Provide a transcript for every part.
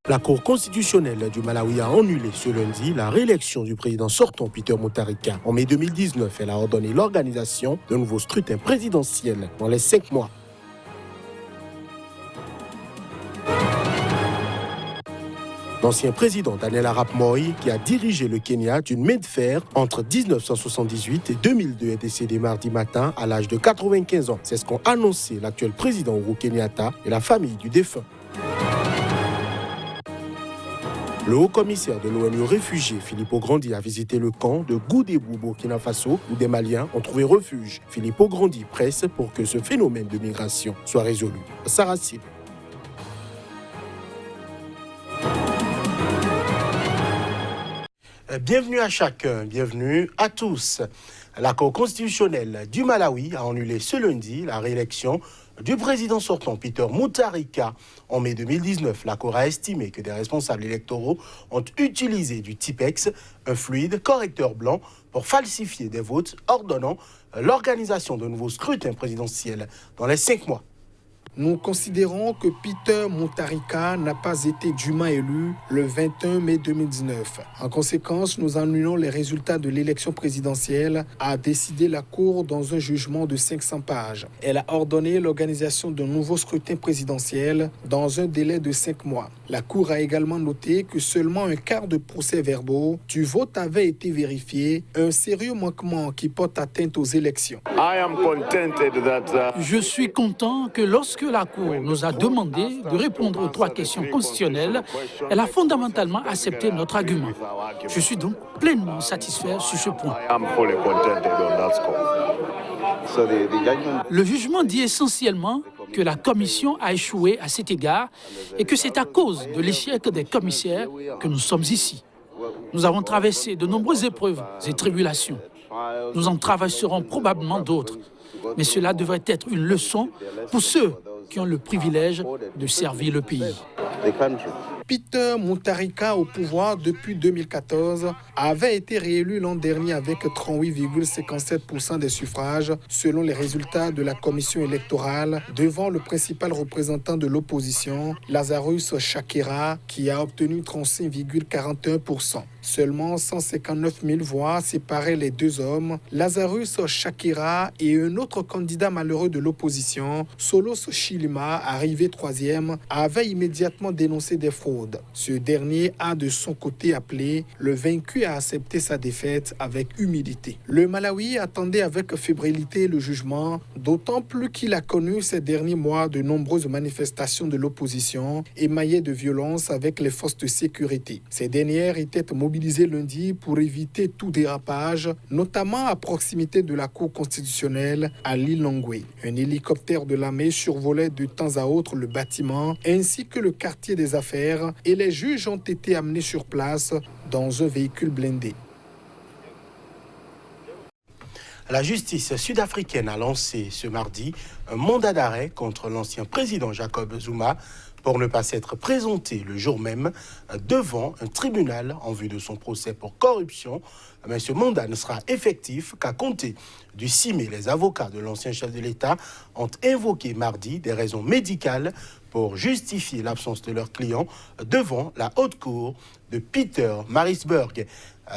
La Cour constitutionnelle du Malawi a annulé ce lundi la réélection du président sortant Peter Mutharika. En mai 2019, elle a ordonné l'organisation d'un nouveau scrutin présidentiel dans les 5 mois. L'ancien président Daniel Arap Moi, qui a dirigé le Kenya d'une main de fer entre 1978 et 2002, est décédé mardi matin à l'âge de 95 ans. C'est ce qu'ont annoncé l'actuel président Uhuru Kenyatta et la famille du défunt. Le haut-commissaire de l'ONU aux réfugiés, Filippo Grandi, a visité le camp de Goudébou, Burkina Faso, où des Maliens ont trouvé refuge. Filippo Grandi presse pour que ce phénomène de migration soit résolu. Sarah Sil. Bienvenue à chacun, bienvenue à tous. La Cour constitutionnelle du Malawi a annulé ce lundi la réélection du président sortant Peter Mutharika. En mai 2019, la Cour a estimé que des responsables électoraux ont utilisé du Tipex, un fluide correcteur blanc, pour falsifier des votes, ordonnant l'organisation de nouveaux scrutins présidentiels dans les 5 mois. Nous considérons que Peter Mutharika n'a pas été dûment élu le 21 mai 2019. En conséquence, nous annulons les résultats de l'élection présidentielle, a décidé la Cour dans un jugement de 500 pages. Elle a ordonné l'organisation d'un nouveau scrutin présidentiel dans un délai de 5 mois. La Cour a également noté que seulement un quart de procès-verbaux du vote avait été vérifié, un sérieux manquement qui porte atteinte aux élections. Je suis content que lorsque la Cour nous a demandé de répondre aux 3 questions constitutionnelles, elle a fondamentalement accepté notre argument. Je suis donc pleinement satisfait sur ce point. Le jugement dit essentiellement que la Commission a échoué à cet égard et que c'est à cause de l'échec des commissaires que nous sommes ici. Nous avons traversé de nombreuses épreuves et tribulations. Nous en traverserons probablement d'autres. Mais cela devrait être une leçon pour ceux qui ont le privilège de servir le pays. Peter Mutharika, au pouvoir depuis 2014, avait été réélu l'an dernier avec 38,57% des suffrages, selon les résultats de la commission électorale, devant le principal représentant de l'opposition, Lazarus Chakwera, qui a obtenu 35,41%. Seulement 159 000 voix séparaient les deux hommes, Lazarus Chakwera et un autre candidat malheureux de l'opposition, Solos Chilima, arrivé 3e, avait immédiatement dénoncé des fraudes. Ce dernier a de son côté appelé le vaincu à accepter sa défaite avec humilité. Le Malawi attendait avec fébrilité le jugement, d'autant plus qu'il a connu ces derniers mois de nombreuses manifestations de l'opposition émaillées de violence avec les forces de sécurité. Ces dernières étaient mobilisées lundi pour éviter tout dérapage, notamment à proximité de la Cour constitutionnelle à Lilongwe. Un hélicoptère de l'armée survolait de temps à autre le bâtiment ainsi que le quartier des affaires et les juges ont été amenés sur place dans un véhicule blindé. La justice sud-africaine a lancé ce mardi un mandat d'arrêt contre l'ancien président Jacob Zuma pour ne pas s'être présenté le jour même devant un tribunal en vue de son procès pour corruption. Mais ce mandat ne sera effectif qu'à compter du 6 mai. Les avocats de l'ancien chef de l'État ont invoqué mardi des raisons médicales pour justifier l'absence de leur client devant la haute cour de Pietermaritzburg.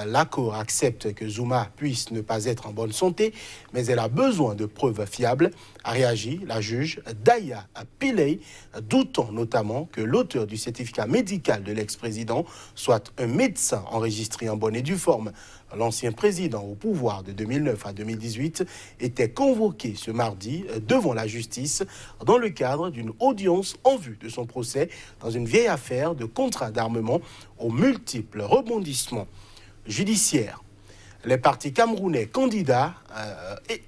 La Cour accepte que Zuma puisse ne pas être en bonne santé, mais elle a besoin de preuves fiables, a réagi la juge Daya Pillay, doutant notamment que l'auteur du certificat médical de l'ex-président soit un médecin enregistré en bonne et due forme. L'ancien président au pouvoir de 2009 à 2018 était convoqué ce mardi devant la justice dans le cadre d'une audience en vue de son procès dans une vieille affaire de contrat d'armement aux multiples rebondissements judiciaires. Les partis camerounais candidats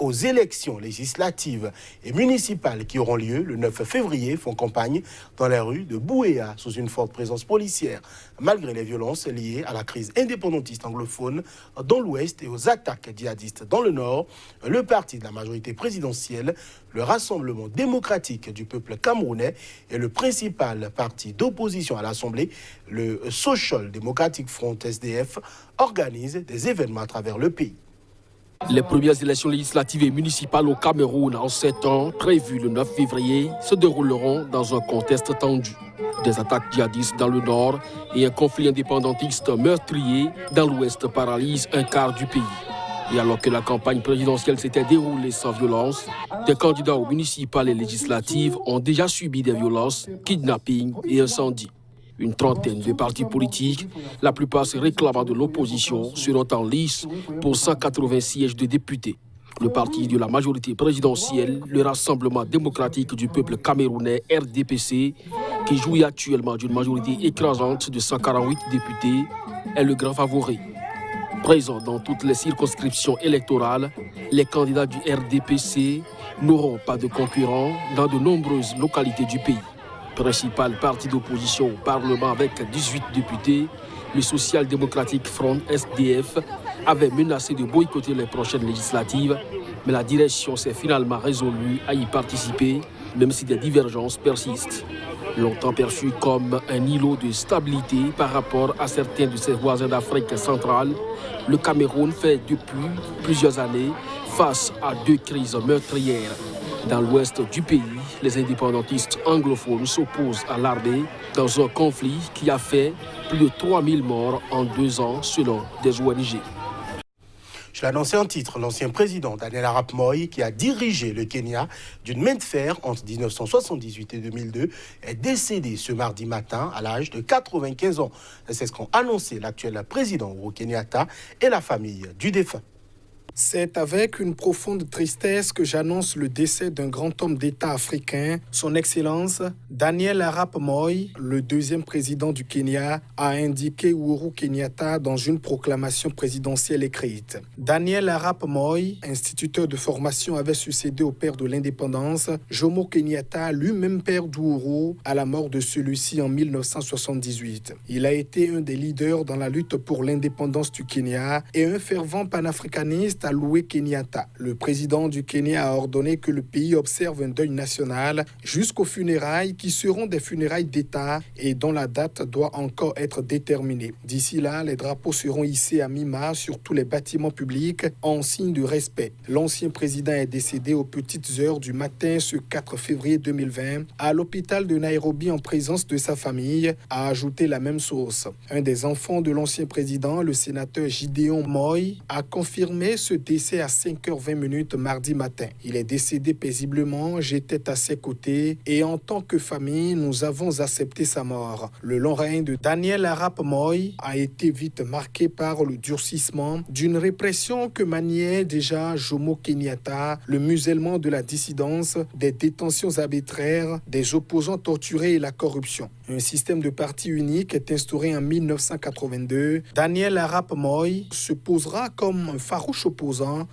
aux élections législatives et municipales qui auront lieu le 9 février font campagne dans les rues de Bouéa sous une forte présence policière, malgré les violences liées à la crise indépendantiste anglophone dans l'Ouest et aux attaques djihadistes dans le Nord. Le parti de la majorité présidentielle, le Rassemblement démocratique du peuple camerounais, et le principal parti d'opposition à l'Assemblée, le Social Democratic Front SDF, organisent des événements à travers le pays. Les premières élections législatives et municipales au Cameroun en 7 ans, prévues le 9 février, se dérouleront dans un contexte tendu. Des attaques djihadistes dans le nord et un conflit indépendantiste meurtrier dans l'ouest paralysent un quart du pays. Et alors que la campagne présidentielle s'était déroulée sans violence, des candidats aux municipales et législatives ont déjà subi des violences, kidnappings et incendies. Une trentaine de partis politiques, la plupart se réclamant de l'opposition, seront en lice pour 180 sièges de députés. Le parti de la majorité présidentielle, le Rassemblement démocratique du peuple camerounais, RDPC, qui jouit actuellement d'une majorité écrasante de 148 députés, est le grand favori. Présents dans toutes les circonscriptions électorales, les candidats du RDPC n'auront pas de concurrents dans de nombreuses localités du pays. Principal parti d'opposition au Parlement avec 18 députés, le social-démocratique Front SDF avait menacé de boycotter les prochaines législatives, mais la direction s'est finalement résolue à y participer, même si des divergences persistent. Longtemps perçu comme un îlot de stabilité par rapport à certains de ses voisins d'Afrique centrale, le Cameroun fait depuis plusieurs années face à 2 crises meurtrières. Dans l'ouest du pays, les indépendantistes anglophones s'opposent à l'armée dans un conflit qui a fait plus de 3000 morts en 2 ans selon des ONG. Je l'annonçais en titre, l'ancien président Daniel Arap Moi, qui a dirigé le Kenya d'une main de fer entre 1978 et 2002, est décédé ce mardi matin à l'âge de 95 ans. C'est ce qu'ont annoncé l'actuel président Uhuru Kenyatta et la famille du défunt. C'est avec une profonde tristesse que j'annonce le décès d'un grand homme d'État africain, son Excellence Daniel Arap Moi, le 2e président du Kenya, a indiqué Uhuru Kenyatta dans une proclamation présidentielle écrite. Daniel Arap Moi, instituteur de formation, avait succédé au père de l'indépendance, Jomo Kenyatta, lui-même père d'Uhuru, à la mort de celui-ci en 1978. Il a été un des leaders dans la lutte pour l'indépendance du Kenya et un fervent panafricaniste à louer Kenyatta. Le président du Kenya a ordonné que le pays observe un deuil national jusqu'aux funérailles qui seront des funérailles d'État et dont la date doit encore être déterminée. D'ici là, les drapeaux seront hissés à mi-mât sur tous les bâtiments publics en signe de respect. L'ancien président est décédé aux petites heures du matin ce 4 février 2020 à l'hôpital de Nairobi en présence de sa famille, a ajouté la même source. Un des enfants de l'ancien président, le sénateur Gideon Moi, a confirmé ce décès à 5h20 mardi matin. Il est décédé paisiblement, j'étais à ses côtés et en tant que famille, nous avons accepté sa mort. Le long règne de Daniel Arap Moi a été vite marqué par le durcissement d'une répression que maniait déjà Jomo Kenyatta, le musellement de la dissidence, des détentions arbitraires, des opposants torturés et la corruption. Un système de parti unique est instauré en 1982. Daniel Arap Moi se posera comme un farouche opposant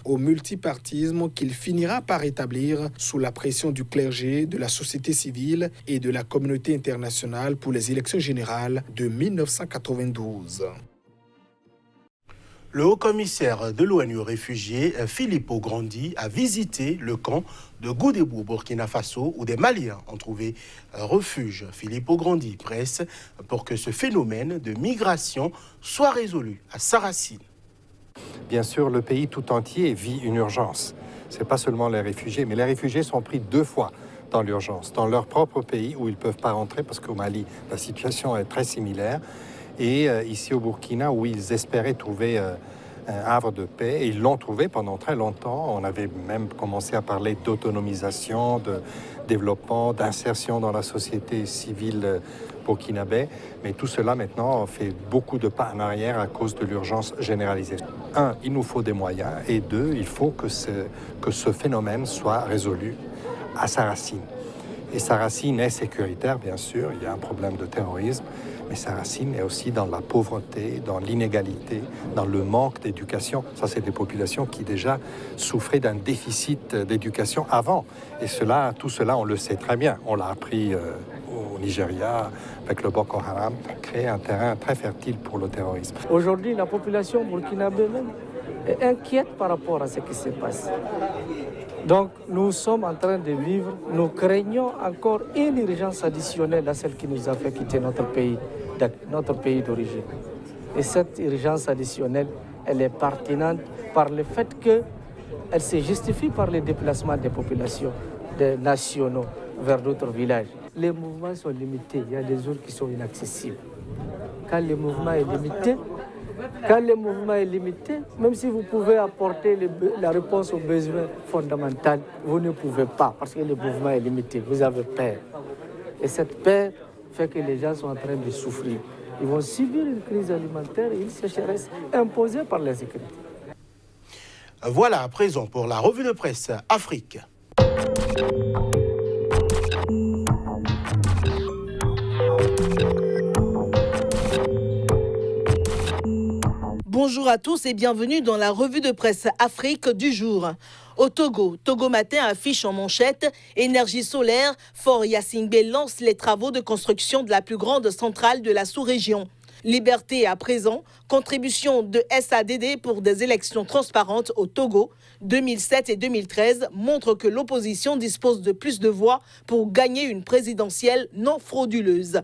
au multipartisme qu'il finira par établir sous la pression du clergé, de la société civile et de la communauté internationale pour les élections générales de 1992. Le haut-commissaire de l'ONU aux réfugiés, Filippo Grandi, a visité le camp de Goudébou, Burkina Faso, où des Maliens ont trouvé refuge. Filippo Grandi presse pour que ce phénomène de migration soit résolu à sa racine. Bien sûr, le pays tout entier vit une urgence. Ce n'est pas seulement les réfugiés, mais les réfugiés sont pris 2 fois dans l'urgence. Dans leur propre pays, où ils ne peuvent pas rentrer, parce qu'au Mali, la situation est très similaire. Et ici au Burkina, où ils espéraient trouver un havre de paix. Et ils l'ont trouvé pendant très longtemps. On avait même commencé à parler d'autonomisation, de développement, d'insertion dans la société civile burkinabé. Mais tout cela maintenant fait beaucoup de pas en arrière à cause de l'urgence généralisée. 1, il nous faut des moyens. Et 2, il faut que ce phénomène soit résolu à sa racine. Et sa racine est sécuritaire, bien sûr. Il y a un problème de terrorisme. Mais sa racine est aussi dans la pauvreté, dans l'inégalité, dans le manque d'éducation. Ça, c'est des populations qui déjà souffraient d'un déficit d'éducation avant. Et tout cela, on le sait très bien. On l'a appris au Nigeria avec le Boko Haram, créer un terrain très fertile pour le terrorisme. Aujourd'hui, la population burkinabé même est inquiète par rapport à ce qui se passe. Donc, nous sommes en train de vivre, nous craignons encore une urgence additionnelle à celle qui nous a fait quitter notre pays d'origine. Et cette urgence additionnelle, elle est pertinente par le fait que elle se justifie par les déplacements des populations, des nationaux vers d'autres villages. Les mouvements sont limités, il y a des zones qui sont inaccessibles. Quand le mouvement est limité, même si vous pouvez apporter la réponse aux besoins fondamentaux, vous ne pouvez pas parce que le mouvement est limité, vous avez peur. Et cette peur fait que les gens sont en train de souffrir. Ils vont subir une crise alimentaire et une sécheresse imposée par les sécurités. Voilà à présent pour la revue de presse Afrique. Bonjour à tous et bienvenue dans la revue de presse Afrique du jour. Au Togo, Togo Matin affiche en manchette « Énergie solaire, Fort Yassingbe lance les travaux de construction de la plus grande centrale de la sous-région. Liberté à présent, contribution de SADD pour des élections transparentes au Togo. 2007 et 2013 montrent que l'opposition dispose de plus de voix pour gagner une présidentielle non frauduleuse.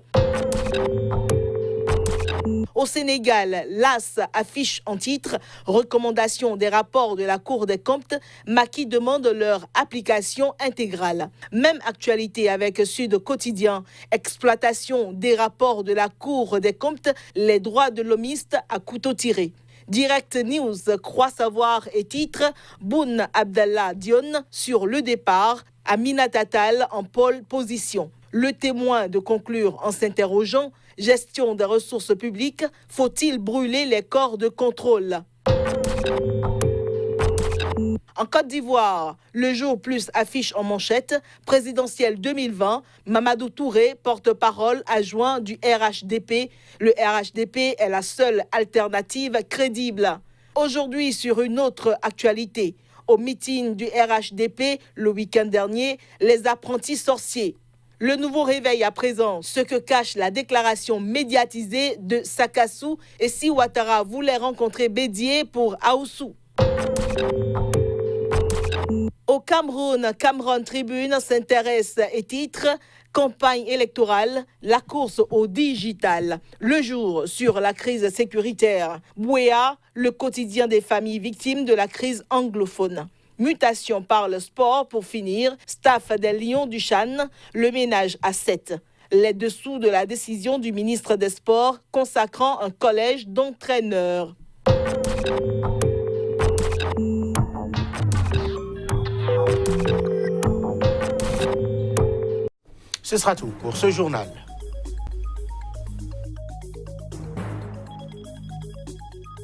Au Sénégal, l'AS affiche en titre « Recommandation des rapports de la Cour des comptes », Macky demande leur application intégrale. Même actualité avec Sud Quotidien, exploitation des rapports de la Cour des comptes, les droits de l'homiste à couteau tiré. Direct News croit savoir et titre « Boun Abdallah Dionne sur le départ, Aminata Tall en pole position ». Le Témoin de conclure en s'interrogeant « Gestion des ressources publiques, faut-il brûler les corps de contrôle ?» En Côte d'Ivoire, Le Jour Plus affiche en manchette « Présidentielle 2020, Mamadou Touré, porte-parole adjoint du RHDP. Le RHDP est la seule alternative crédible. » Aujourd'hui, sur une autre actualité, au meeting du RHDP le week-end dernier, les apprentis sorciers. Le nouveau réveil à présent, ce que cache la déclaration médiatisée de Sakassou et si Ouattara voulait rencontrer Bédié pour Aoussou. Au Cameroun, Cameroun Tribune s'intéresse et titre « Campagne électorale, la course au digital ». Le jour sur la crise sécuritaire. Bouéa, le quotidien des familles victimes de la crise anglophone. Mutation par le sport pour finir, staff des Lions du Chan, le ménage à 7. Les dessous de la décision du ministre des Sports consacrant un collège d'entraîneurs. Ce sera tout pour ce journal.